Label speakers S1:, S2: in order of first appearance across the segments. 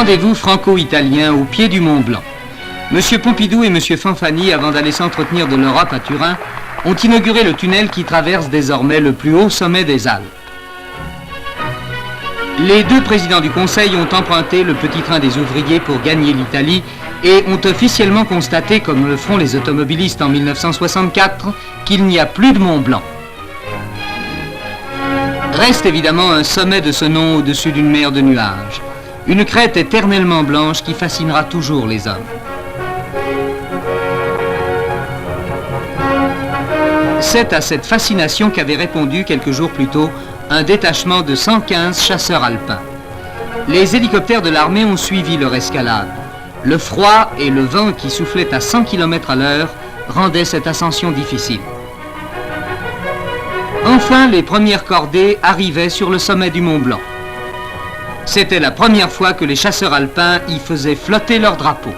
S1: Rendez-vous franco-italien au pied du Mont Blanc. M. Pompidou et M. Fanfani, avant d'aller s'entretenir de l'Europe à Turin, ont inauguré le tunnel qui traverse désormais le plus haut sommet des Alpes. Les deux présidents du Conseil ont emprunté le petit train des ouvriers pour gagner l'Italie et ont officiellement constaté, comme le feront les automobilistes en 1964, qu'il n'y a plus de Mont Blanc. Reste évidemment un sommet de ce nom au-dessus d'une mer de nuages. Une crête éternellement blanche qui fascinera toujours les hommes. C'est à cette fascination qu'avait répondu quelques jours plus tôt un détachement de 115 chasseurs alpins. Les hélicoptères de l'armée ont suivi leur escalade. Le froid et le vent qui soufflait à 100 km à l'heure rendaient cette ascension difficile. Enfin, les premières cordées arrivaient sur le sommet du Mont Blanc. C'était la première fois que les chasseurs alpins y faisaient flotter leur drapeau.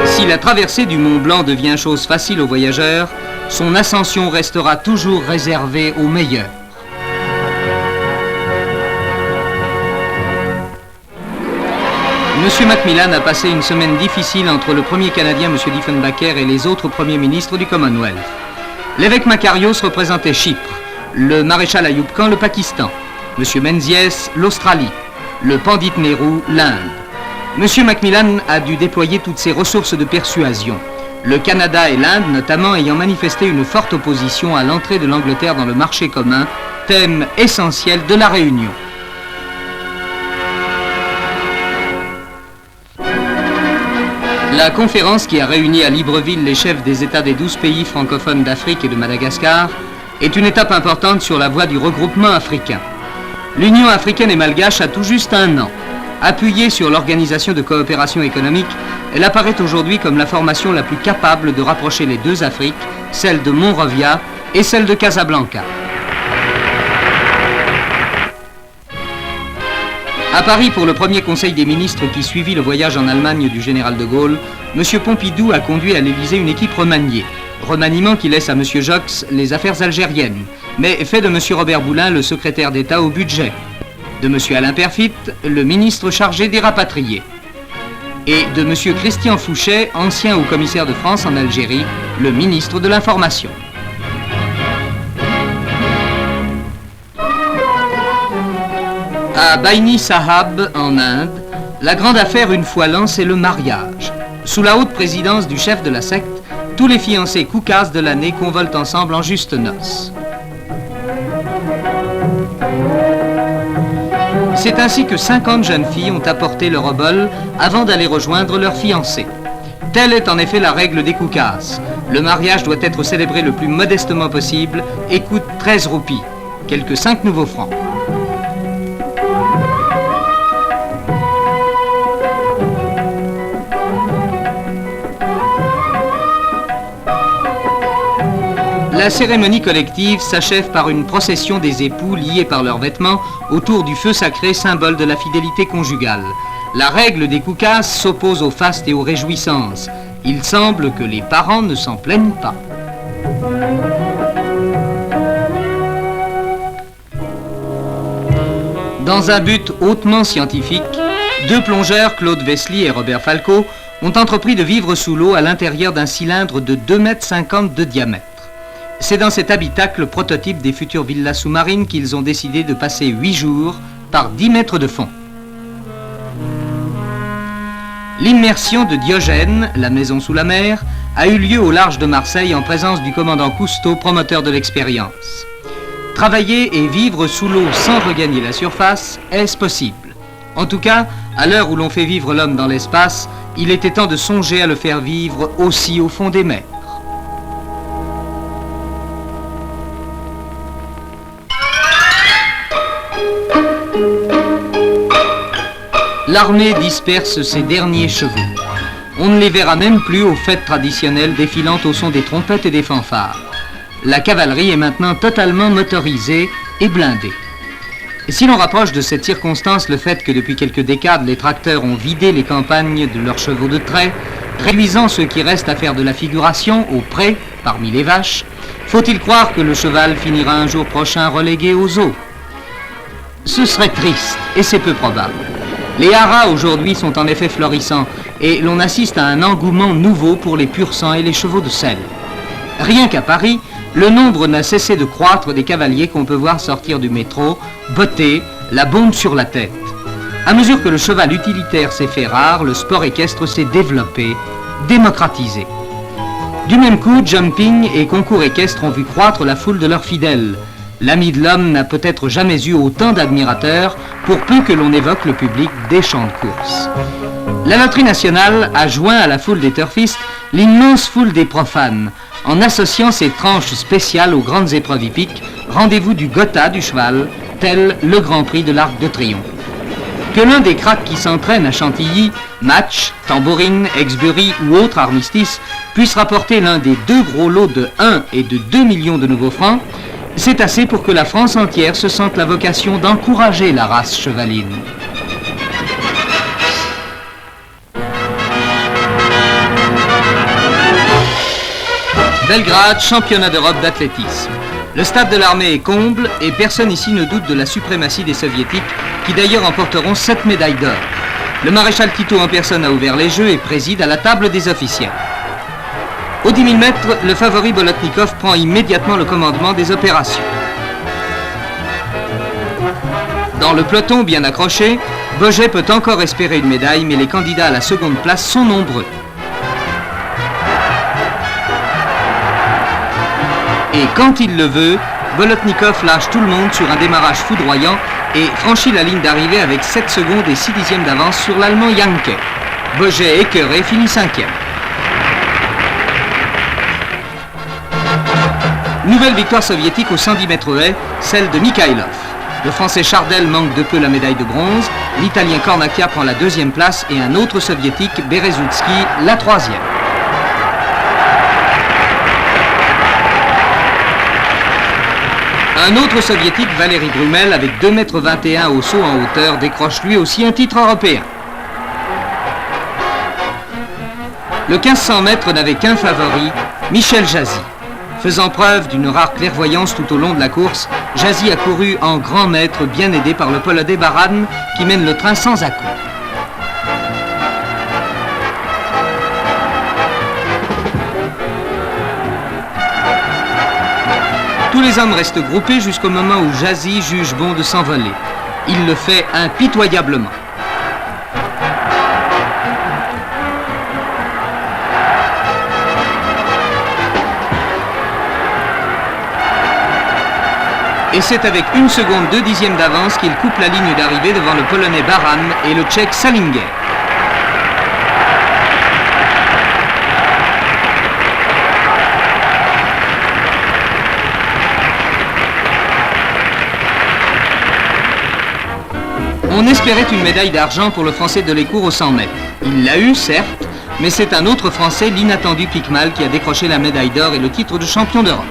S1: Si la traversée du Mont Blanc devient chose facile aux voyageurs, son ascension restera toujours réservée aux meilleurs. M. Macmillan a passé une semaine difficile entre le premier Canadien, M. Diefenbaker, et les autres premiers ministres du Commonwealth. L'évêque Makarios représentait Chypre, le maréchal Ayub Khan le Pakistan, M. Menzies l'Australie, le Pandit Nehru l'Inde. M. Macmillan a dû déployer toutes ses ressources de persuasion, le Canada et l'Inde notamment ayant manifesté une forte opposition à l'entrée de l'Angleterre dans le marché commun, thème essentiel de la réunion. La conférence qui a réuni à Libreville les chefs des États des 12 pays francophones d'Afrique et de Madagascar est une étape importante sur la voie du regroupement africain. L'Union africaine et malgache a tout juste 1 an. Appuyée sur l'Organisation de coopération économique, elle apparaît aujourd'hui comme la formation la plus capable de rapprocher les deux Afriques, celle de Monrovia et celle de Casablanca. À Paris, pour le premier conseil des ministres qui suivit le voyage en Allemagne du général de Gaulle, M. Pompidou a conduit à l'Élysée une équipe remaniée. Remaniement qui laisse à M. Jox les affaires algériennes, mais fait de M. Robert Boulin le secrétaire d'État au budget, de M. Alain Perfit le ministre chargé des rapatriés, et de M. Christian Fouchet, ancien haut-commissaire de France en Algérie, le ministre de l'Information. À Baini Sahab, en Inde, la grande affaire une fois l'an, c'est le mariage. Sous la haute présidence du chef de la secte, tous les fiancés koukas de l'année convolent ensemble en juste noces. C'est ainsi que 50 jeunes filles ont apporté leur obol avant d'aller rejoindre leur fiancé. Telle est en effet la règle des koukas. Le mariage doit être célébré le plus modestement possible et coûte 13 roupies, quelques 5 nouveaux francs. La cérémonie collective s'achève par une procession des époux liés par leurs vêtements autour du feu sacré, symbole de la fidélité conjugale. La règle des koukas s'oppose au faste et aux réjouissances. Il semble que les parents ne s'en plaignent pas. Dans un but hautement scientifique, 2 plongeurs, Claude Wesley et Robert Falco, ont entrepris de vivre sous l'eau à l'intérieur d'un cylindre de 2,50 m de diamètre. C'est dans cet habitacle prototype des futures villas sous-marines qu'ils ont décidé de passer 8 jours par 10 mètres de fond. L'immersion de Diogène, la maison sous la mer, a eu lieu au large de Marseille en présence du commandant Cousteau, promoteur de l'expérience. Travailler et vivre sous l'eau sans regagner la surface, est-ce possible? En tout cas, à l'heure où l'on fait vivre l'homme dans l'espace, il était temps de songer à le faire vivre aussi au fond des mers. L'armée disperse ses derniers chevaux. On ne les verra même plus aux fêtes traditionnelles défilant au son des trompettes et des fanfares. La cavalerie est maintenant totalement motorisée et blindée. Et si l'on rapproche de cette circonstance le fait que depuis quelques décades, les tracteurs ont vidé les campagnes de leurs chevaux de trait, réduisant ceux qui restent à faire de la figuration au pré parmi les vaches, faut-il croire que le cheval finira un jour prochain relégué aux eaux? Ce serait triste, et c'est peu probable. Les haras aujourd'hui sont en effet florissants, et l'on assiste à un engouement nouveau pour les pur-sang et les chevaux de selle. Rien qu'à Paris, le nombre n'a cessé de croître des cavaliers qu'on peut voir sortir du métro, bottés, la bombe sur la tête. À mesure que le cheval utilitaire s'est fait rare, le sport équestre s'est développé, démocratisé. Du même coup, jumping et concours équestres ont vu croître la foule de leurs fidèles. L'ami de l'homme n'a peut-être jamais eu autant d'admirateurs, pour peu que l'on évoque le public des champs de course. La loterie nationale a joint à la foule des turfistes l'immense foule des profanes, en associant ces tranches spéciales aux grandes épreuves hippiques, rendez-vous du Gotha du cheval, tel le Grand Prix de l'Arc de Triomphe. Que l'un des cracks qui s'entraînent à Chantilly, match, tambourine, Exbury ou autre armistice, puisse rapporter l'un des deux gros lots de 1 et de 2 millions de nouveaux francs, c'est assez pour que la France entière se sente la vocation d'encourager la race chevaline. Belgrade, championnat d'Europe d'athlétisme. Le stade de l'armée est comble et personne ici ne doute de la suprématie des soviétiques qui d'ailleurs emporteront 7 médailles d'or. Le maréchal Tito en personne a ouvert les jeux et préside à la table des officiels. Au 10 000 mètres, le favori Bolotnikov prend immédiatement le commandement des opérations. Dans le peloton bien accroché, Boget peut encore espérer une médaille, mais les candidats à la seconde place sont nombreux. Et quand il le veut, Bolotnikov lâche tout le monde sur un démarrage foudroyant et franchit la ligne d'arrivée avec 7 secondes et 6 dixièmes d'avance sur l'Allemand Janke. Boget, écœuré, finit 5e. Nouvelle victoire soviétique au 110 mètres haies, celle de Mikhailov. Le Français Chardel manque de peu la médaille de bronze, l'Italien Cornacchia prend la 2e place et un autre Soviétique, Berezutski, la 3e. Un autre Soviétique, Valéry Brumel, avec 2,21 m au saut en hauteur, décroche lui aussi un titre européen. Le 1500 mètres n'avait qu'un favori, Michel Jazy. Faisant preuve d'une rare clairvoyance tout au long de la course, Jazy a couru en grand maître, bien aidé par le Polonais Baran, qui mène le train sans à-coups. Tous les hommes restent groupés jusqu'au moment où Jazy juge bon de s'envoler. Il le fait impitoyablement. Et c'est avec 1 seconde 2 dixièmes d'avance qu'il coupe la ligne d'arrivée devant le Polonais Baran et le Tchèque Salinger. On espérait une médaille d'argent pour le Français Delécourt au 100 mètres. Il l'a eu, certes, mais c'est un autre Français, l'inattendu Picmal, qui a décroché la médaille d'or et le titre de champion d'Europe.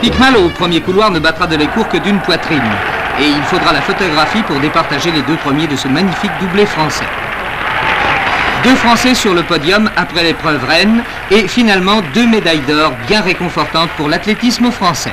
S1: Picmal, au premier couloir, ne battra Delécourt que d'une poitrine. Et il faudra la photographie pour départager les 2 premiers de ce magnifique doublé français. 2 Français sur le podium après l'épreuve reine et finalement 2 médailles d'or bien réconfortantes pour l'athlétisme français.